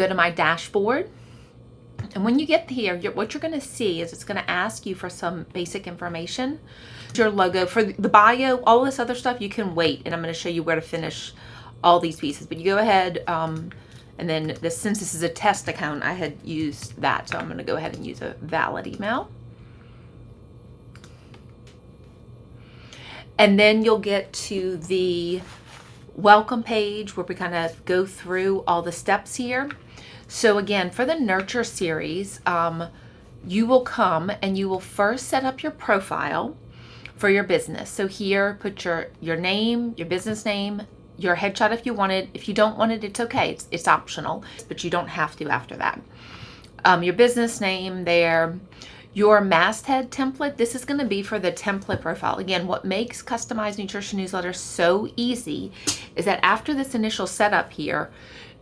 Go to my dashboard. And when you get here, what you're going to see is it's going to ask you for some basic information. Your logo, for the bio, all this other stuff, you can wait. And I'm going to show you where to finish all these pieces. But you go ahead, and then since this is a test account, I had used that. So I'm going to go ahead and use a valid email. And then you'll get to the welcome page where we kind of go through all the steps here. So again, for the nurture series, you will come and you will first set up your profile for your business. So here, put your name, your business name, your headshot if you want it. If you don't want it, it's okay. It's optional, but you don't have to after that. Your business name there. Your masthead template, this is going to be for the template profile. Again, what makes customized nutrition newsletters so easy is that after this initial setup here,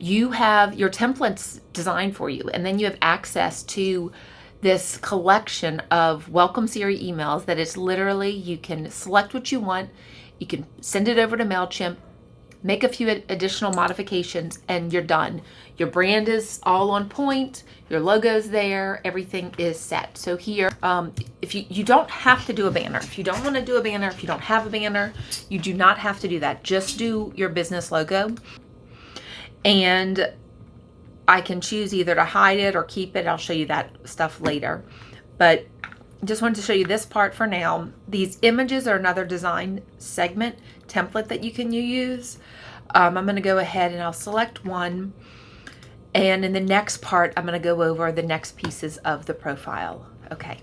you have your templates designed for you, and then you have access to this collection of welcome series emails that is literally, you can select what you want, you can send it over to MailChimp, make a few additional modifications, and you're done. Your brand is all on point, your logo's there, everything is set. So here, if you don't have to do a banner. If you don't want to do a banner, if you don't have a banner, you do not have to do that. Just do your business logo. And I can choose either to hide it or keep it. I'll show you that stuff later. But just wanted to show you this part for now. These images are another design segment template that you can use. I'm going to go ahead and I'll select one. And in the next part, I'm going to go over the next pieces of the profile. Okay.